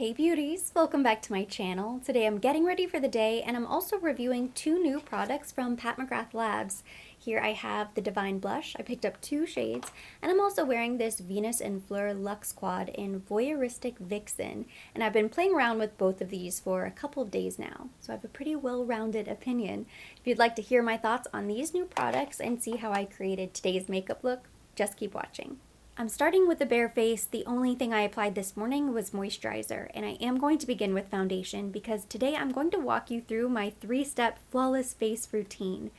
Hey beauties, welcome back to my channel. Today I'm getting ready for the day and I'm also reviewing two new products from Pat McGrath Labs. Here I have the Divine Blush. I picked up two shades and I'm also wearing this Venus and Fleur Luxe Quad in Voyeuristic Vixen, and I've been playing around with both of these for a couple of days now, so I have a pretty well-rounded opinion. If you'd like to hear my thoughts on these new products and see how I created today's makeup look, just keep watching. I'm starting with the bare face. The only thing I applied this morning was moisturizer, and I am going to begin with foundation because today I'm going to walk you through my 3-step flawless face routine.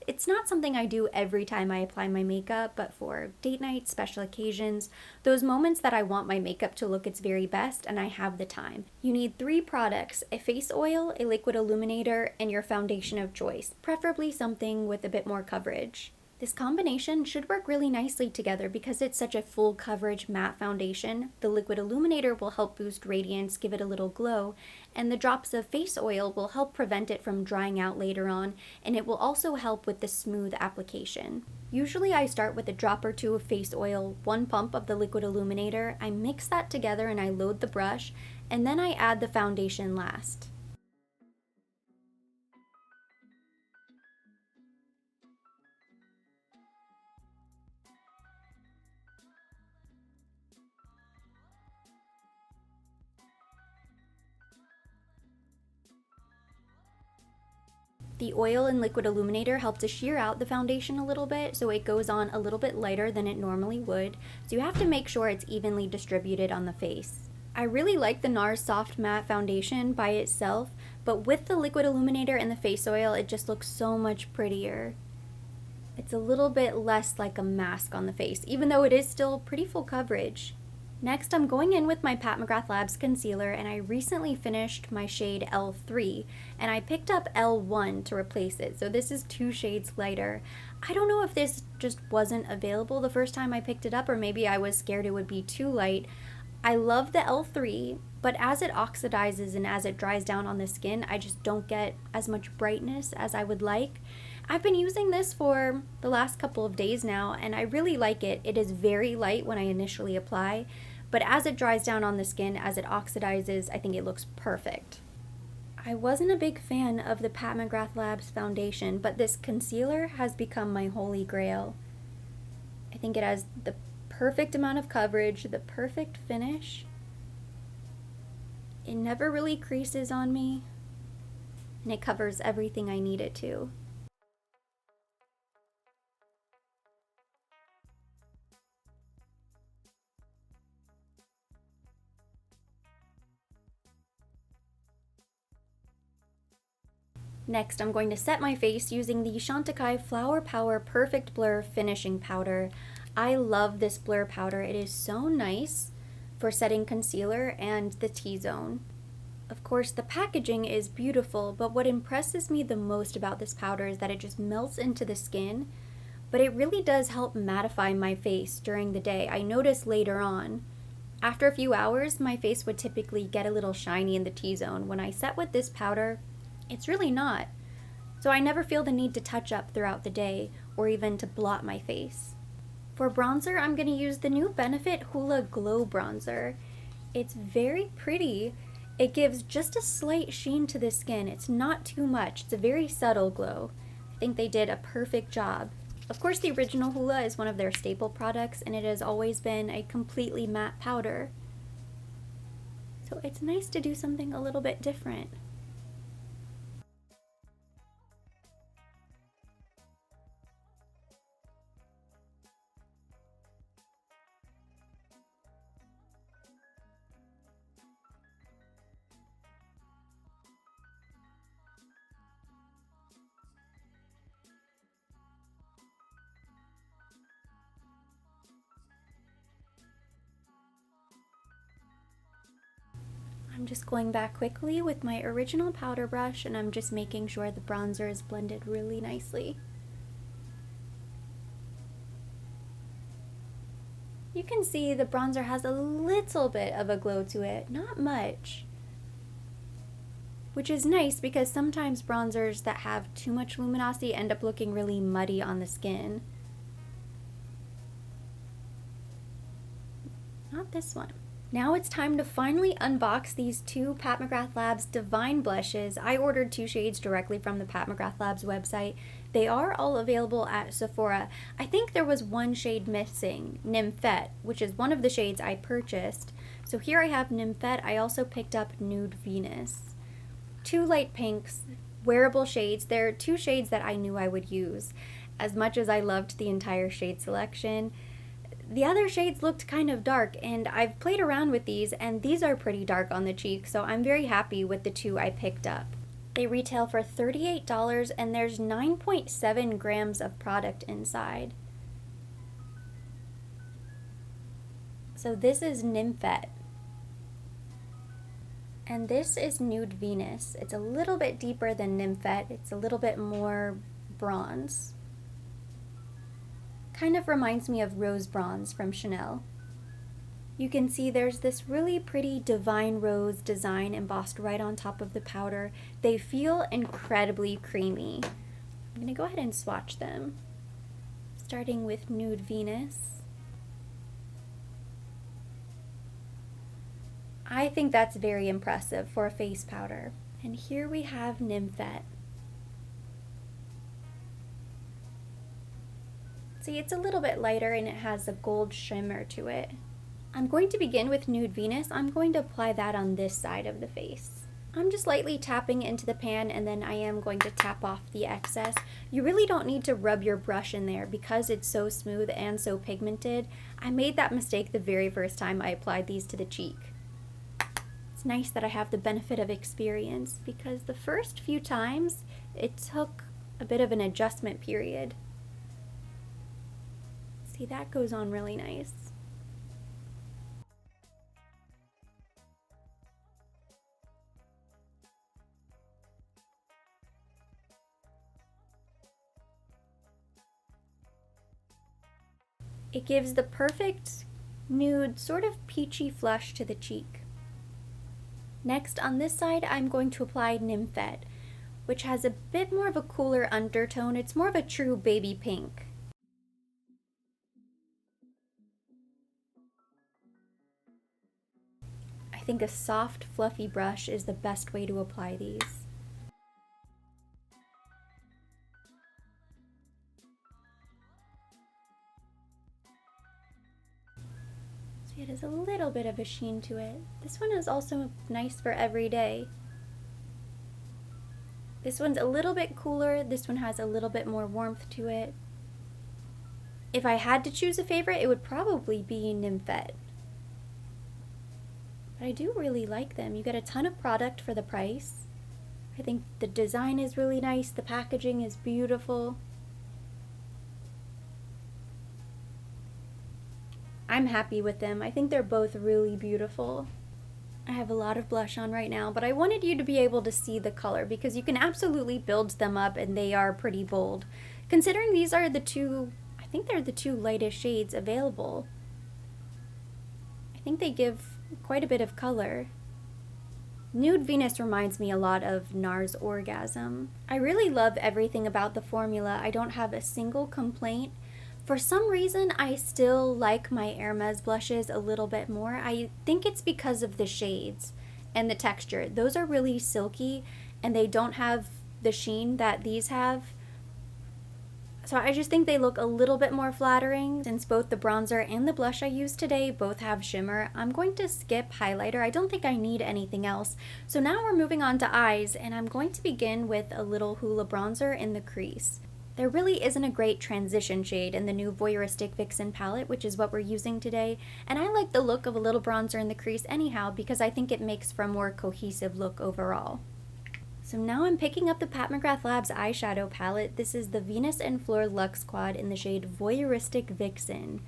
It's not something I do every time I apply my makeup, but for date nights, special occasions, those moments that I want my makeup to look its very best and I have the time. You need 3 products: a face oil, a liquid illuminator, and your foundation of choice, preferably something with a bit more coverage. This combination should work really nicely together because it's such a full coverage matte foundation. The liquid illuminator will help boost radiance, give it a little glow, and the drops of face oil will help prevent it from drying out later on, and it will also help with the smooth application. Usually I start with a drop or two of face oil, 1 pump of the liquid illuminator, I mix that together and I load the brush, and then I add the foundation last. The oil and liquid illuminator help to sheer out the foundation a little bit, so it goes on a little bit lighter than it normally would, so you have to make sure it's evenly distributed on the face. I really like the NARS Soft Matte Foundation by itself, but with the liquid illuminator and the face oil, it just looks so much prettier. It's a little bit less like a mask on the face, even though it is still pretty full coverage. Next, I'm going in with my Pat McGrath Labs concealer, and I recently finished my shade L3, and I picked up L1 to replace it, so this is 2 shades lighter. I don't know if this just wasn't available the first time I picked it up, or maybe I was scared it would be too light. I love the L3, but as it oxidizes and as it dries down on the skin, I just don't get as much brightness as I would like. I've been using this for the last couple of days now, and I really like it. It is very light when I initially apply, but as it dries down on the skin, as it oxidizes, I think it looks perfect. I wasn't a big fan of the Pat McGrath Labs foundation, but this concealer has become my holy grail. I think it has the perfect amount of coverage, the perfect finish. It never really creases on me, and it covers everything I need it to. Next, I'm going to set my face using the Chantecaille Flower Power Perfect Blur Finishing Powder. I love this blur powder. It is so nice for setting concealer and the T-zone. Of course, the packaging is beautiful, but what impresses me the most about this powder is that it just melts into the skin, but it really does help mattify my face during the day. I noticed later on, after a few hours, my face would typically get a little shiny in the T-zone. When I set with this powder, it's really not. So I never feel the need to touch up throughout the day or even to blot my face. For bronzer, I'm going to use the new Benefit Hoola Glow Bronzer. It's very pretty. It gives just a slight sheen to the skin. It's not too much. It's a very subtle glow. I think they did a perfect job. Of course, the original Hoola is one of their staple products, and it has always been a completely matte powder. So it's nice to do something a little bit different. I'm just going back quickly with my original powder brush, and I'm just making sure the bronzer is blended really nicely. You can see the bronzer has a little bit of a glow to it, not much. Which is nice because sometimes bronzers that have too much luminosity end up looking really muddy on the skin. Not this one. Now it's time to finally unbox these two Pat McGrath Labs Divine Blushes. I ordered 2 shades directly from the Pat McGrath Labs website. They are all available at Sephora. I think there was 1 shade missing, Nymphette, which is one of the shades I purchased. So here I have Nymphette. I also picked up Nude Venus. 2 light pinks, wearable shades. They're 2 shades that I knew I would use. As much as I loved the entire shade selection, the other shades looked kind of dark, and I've played around with these, and these are pretty dark on the cheek, so I'm very happy with the 2 I picked up. They retail for $38, and there's 9.7 grams of product inside. So this is Nymphette. And this is Nude Venus. It's a little bit deeper than Nymphette. It's a little bit more bronze. Kind of reminds me of Rose Bronze from Chanel. You can see there's this really pretty divine rose design embossed right on top of the powder. They feel incredibly creamy. I'm gonna go ahead and swatch them. Starting with Nude Venus. I think that's very impressive for a face powder. And here we have Nymphette. See, it's a little bit lighter and it has a gold shimmer to it. I'm going to begin with Nude Venus. I'm going to apply that on this side of the face. I'm just lightly tapping into the pan, and then I am going to tap off the excess. You really don't need to rub your brush in there because it's so smooth and so pigmented. I made that mistake the very first time I applied these to the cheek. It's nice that I have the benefit of experience because the first few times it took a bit of an adjustment period. See, that goes on really nice. It gives the perfect nude, sort of peachy flush to the cheek. Next, on this side, I'm going to apply Nymphette, which has a bit more of a cooler undertone. It's more of a true baby pink. I think a soft, fluffy brush is the best way to apply these. See, it has a little bit of a sheen to it. This one is also nice for every day. This one's a little bit cooler. This one has a little bit more warmth to it. If I had to choose a favorite, it would probably be Nymphette. But I do really like them. You get a ton of product for the price. I think the design is really nice. The packaging is beautiful. I'm happy with them. I think they're both really beautiful. I have a lot of blush on right now, but I wanted you to be able to see the color because you can absolutely build them up and they are pretty bold. Considering these are the 2, I think they're the 2 lightest shades available. I think they give quite a bit of color. Nude Venus reminds me a lot of NARS Orgasm. I really love everything about the formula. I don't have a single complaint. For some reason, I still like my Hermes blushes a little bit more. I think it's because of the shades and the texture. Those are really silky and they don't have the sheen that these have. So I just think they look a little bit more flattering. Since both the bronzer and the blush I used today both have shimmer, I'm going to skip highlighter. I don't think I need anything else. So now we're moving on to eyes, and I'm going to begin with a little Hoola bronzer in the crease. There really isn't a great transition shade in the new Voyeuristic Vixen palette, which is what we're using today, and I like the look of a little bronzer in the crease anyhow because I think it makes for a more cohesive look overall. So now I'm picking up the Pat McGrath Labs eyeshadow palette. This is the Venus and Fleur Luxe Quad in the shade Voyeuristic Vixen.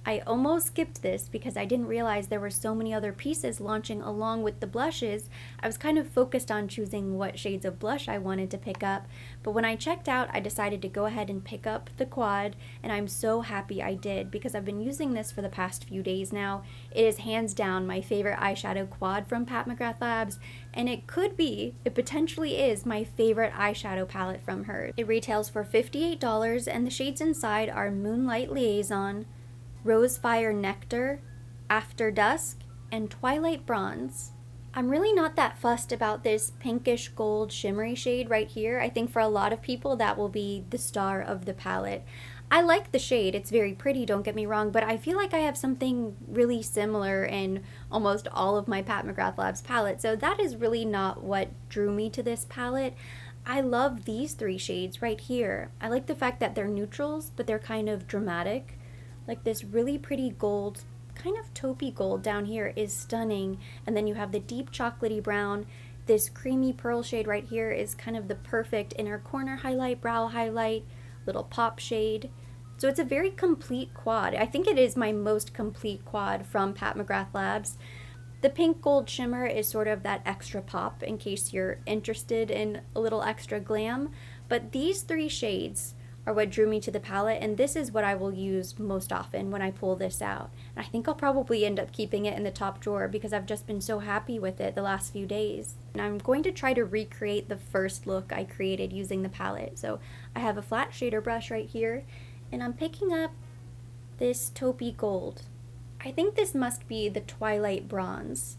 I almost skipped this because I didn't realize there were so many other pieces launching along with the blushes. I was kind of focused on choosing what shades of blush I wanted to pick up, but when I checked out, I decided to go ahead and pick up the quad, and I'm so happy I did because I've been using this for the past few days now. It is hands down my favorite eyeshadow quad from Pat McGrath Labs, and it potentially is my favorite eyeshadow palette from her. It retails for $58, and the shades inside are Moonlight Liaison, Rose Fire Nectar, After Dusk, and Twilight Bronze. I'm really not that fussed about this pinkish gold shimmery shade right here. I think for a lot of people that will be the star of the palette. I like the shade, it's very pretty, don't get me wrong, but I feel like I have something really similar in almost all of my Pat McGrath Labs palettes, so that is really not what drew me to this palette. I love these three shades right here. I like the fact that they're neutrals, but they're kind of dramatic. Like this really pretty gold, kind of taupey gold down here is stunning, and then you have the deep chocolatey brown. This creamy pearl shade right here is kind of the perfect inner corner highlight, brow highlight, little pop shade. So it's a very complete quad. I think it is my most complete quad from Pat McGrath Labs. The pink gold shimmer is sort of that extra pop in case you're interested in a little extra glam, but these three shades are what drew me to the palette, and this is what I will use most often when I pull this out. And I think I'll probably end up keeping it in the top drawer because I've just been so happy with it the last few days. And I'm going to try to recreate the first look I created using the palette. So I have a flat shader brush right here, and I'm picking up this taupey gold. I think this must be the Twilight Bronze.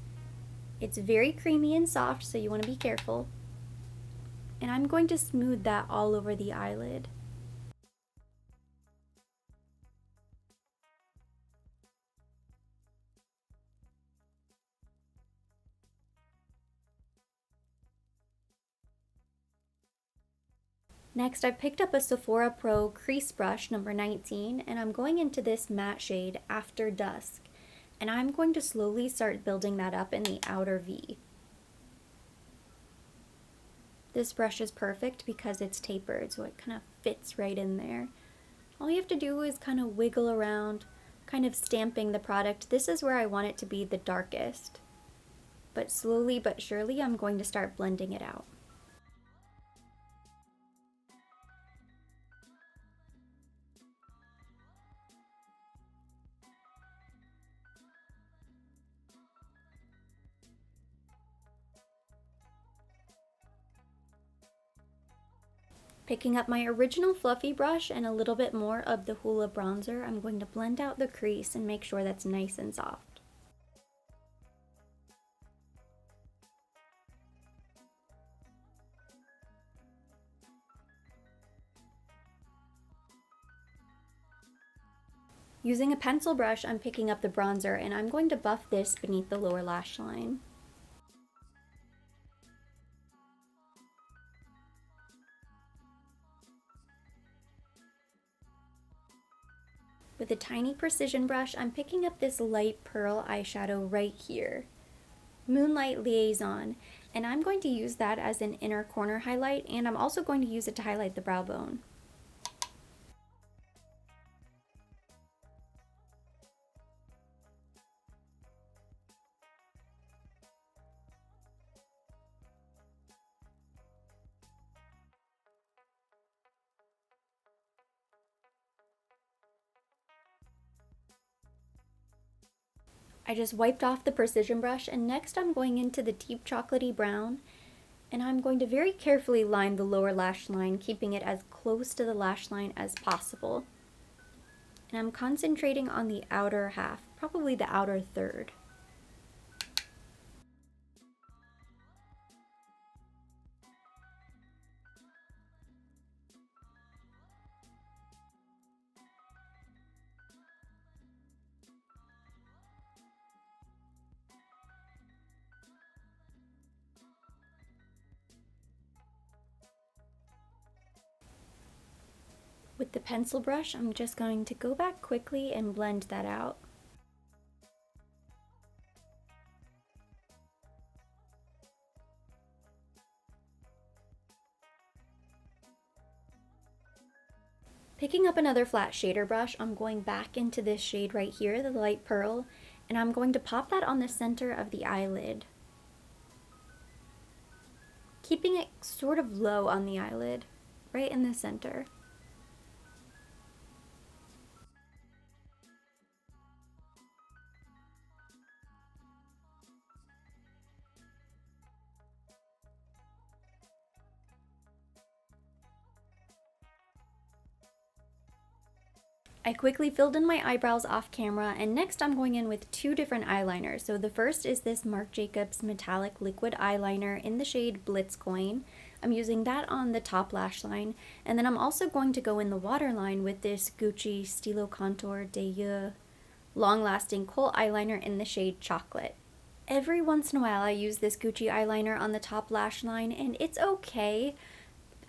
It's very creamy and soft, so you want to be careful. And I'm going to smooth that all over the eyelid. Next, I picked up a Sephora Pro crease brush number 19, and I'm going into this matte shade After Dusk. And I'm going to slowly start building that up in the outer V. This brush is perfect because it's tapered, so it kind of fits right in there. All you have to do is kind of wiggle around, kind of stamping the product. This is where I want it to be the darkest. But slowly but surely, I'm going to start blending it out. Picking up my original fluffy brush and a little bit more of the Hoola bronzer, I'm going to blend out the crease and make sure that's nice and soft. Using a pencil brush, I'm picking up the bronzer and I'm going to buff this beneath the lower lash line. With a tiny precision brush, I'm picking up this light pearl eyeshadow right here, Moonlight Liaison, and I'm going to use that as an inner corner highlight, and I'm also going to use it to highlight the brow bone. I just wiped off the precision brush, and next I'm going into the deep chocolatey brown, and I'm going to very carefully line the lower lash line, keeping it as close to the lash line as possible. And I'm concentrating on the outer half, probably the outer third. With the pencil brush, I'm just going to go back quickly and blend that out. Picking up another flat shader brush, I'm going back into this shade right here, the light pearl, and I'm going to pop that on the center of the eyelid, keeping it sort of low on the eyelid, right in the center. I quickly filled in my eyebrows off camera, and next I'm going in with two different eyeliners. So the first is this Marc Jacobs metallic liquid eyeliner in the shade Blitzcoin. I'm using that on the top lash line, and then I'm also going to go in the waterline with this Gucci Stylo Contour de Yeux long-lasting kohl eyeliner in the shade Chocolate. Every once in a while I use this Gucci eyeliner on the top lash line, and it's okay.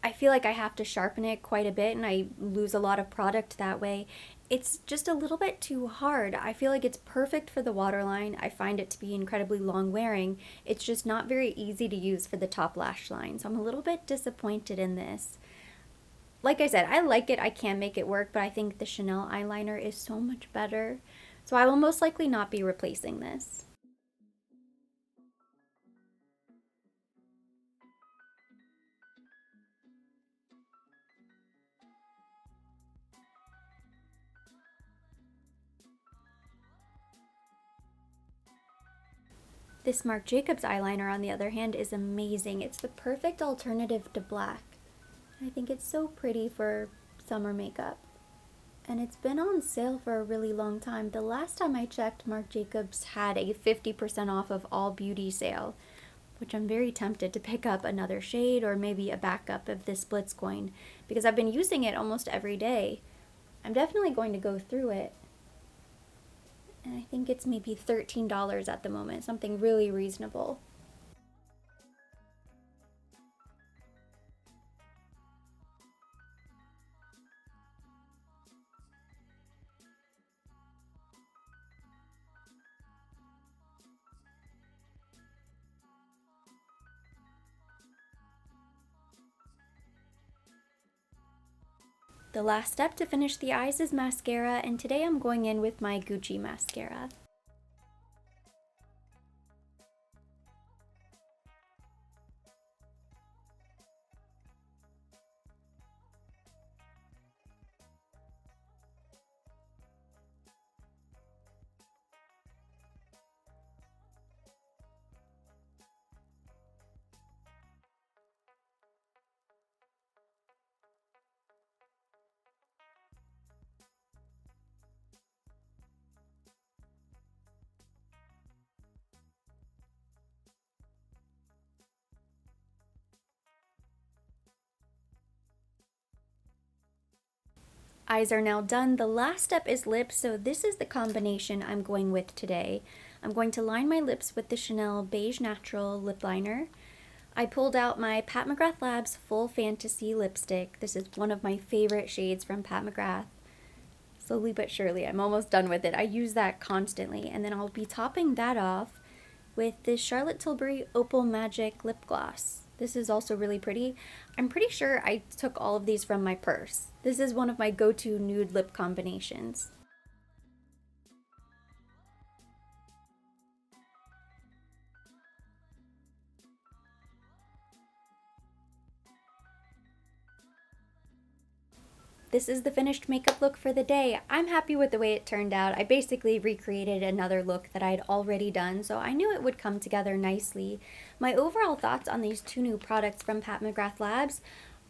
I feel like I have to sharpen it quite a bit and I lose a lot of product that way. It's just a little bit too hard. I feel like it's perfect for the waterline. I find it to be incredibly long wearing. It's just not very easy to use for the top lash line, so I'm a little bit disappointed in this. Like I said, I like it, I can make it work, but I think the Chanel eyeliner is so much better. So I will most likely not be replacing this. This Marc Jacobs eyeliner, on the other hand, is amazing. It's the perfect alternative to black. I think it's so pretty for summer makeup. And it's been on sale for a really long time. The last time I checked, Marc Jacobs had a 50% off of all beauty sale, which I'm very tempted to pick up another shade or maybe a backup of this Blitzcoin because I've been using it almost every day. I'm definitely going to go through it. And I think it's maybe $13 at the moment, something really reasonable. The last step to finish the eyes is mascara, and today I'm going in with my Gucci mascara. Eyes are now done. The last step is lips, so this is the combination I'm going with today. I'm going to line my lips with the Chanel Beige Natural lip liner. I pulled out my Pat McGrath Labs Full Fantasy lipstick. This is one of my favorite shades from Pat McGrath. Slowly but surely, I'm almost done with it. I use that constantly, and then I'll be topping that off with this Charlotte Tilbury Opal Magic lip gloss. This is also really pretty. I'm pretty sure I took all of these from my purse. This is one of my go-to nude lip combinations. This is the finished makeup look for the day. I'm happy with the way it turned out. I basically recreated another look that I'd already done, so I knew it would come together nicely. My overall thoughts on these two new products from Pat McGrath Labs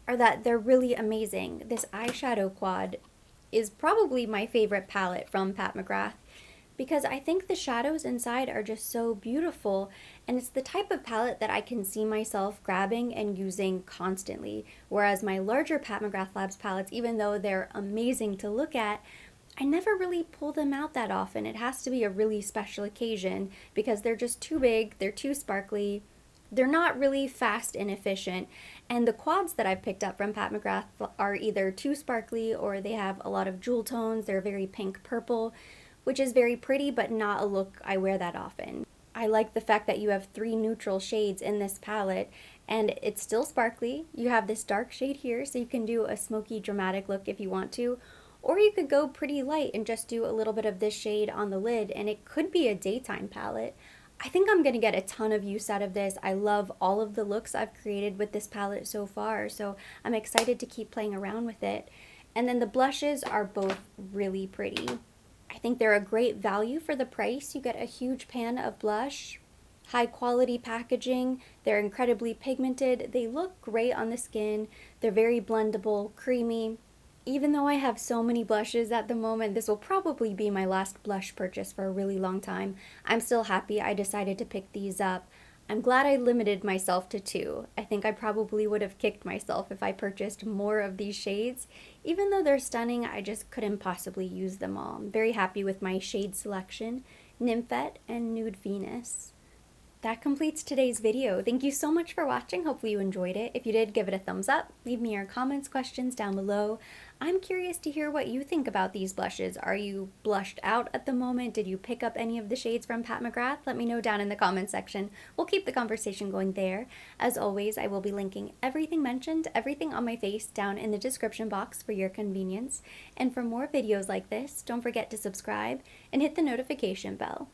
are that they're really amazing. This eyeshadow quad is probably my favorite palette from Pat McGrath because I think the shadows inside are just so beautiful, and it's the type of palette that I can see myself grabbing and using constantly, whereas my larger Pat McGrath Labs palettes, even though they're amazing to look at, I never really pull them out that often. It has to be a really special occasion because they're just too big, they're too sparkly, they're not really fast and efficient, and the quads that I've picked up from Pat McGrath are either too sparkly or they have a lot of jewel tones, they're very pink purple, which is very pretty, but not a look I wear that often. I like the fact that you have 3 neutral shades in this palette, and it's still sparkly. You have this dark shade here, so you can do a smoky, dramatic look if you want to, or you could go pretty light and just do a little bit of this shade on the lid, and it could be a daytime palette. I think I'm going to get a ton of use out of this. I love all of the looks I've created with this palette so far, so I'm excited to keep playing around with it. And then the blushes are both really pretty. I think they're a great value for the price. You get a huge pan of blush, high quality packaging, they're incredibly pigmented, they look great on the skin, they're very blendable, creamy. Even though I have so many blushes at the moment, this will probably be my last blush purchase for a really long time. I'm still happy I decided to pick these up. I'm glad I limited myself to 2. I think I probably would have kicked myself if I purchased more of these shades. Even though they're stunning, I just couldn't possibly use them all. I'm very happy with my shade selection, Nymphette and Nude Venus. That completes today's video. Thank you so much for watching. Hopefully you enjoyed it. If you did, give it a thumbs up. Leave me your comments, questions down below. I'm curious to hear what you think about these blushes. Are you blushed out at the moment? Did you pick up any of the shades from Pat McGrath? Let me know down in the comments section. We'll keep the conversation going there. As always, I will be linking everything mentioned, everything on my face down in the description box for your convenience. And for more videos like this, don't forget to subscribe and hit the notification bell.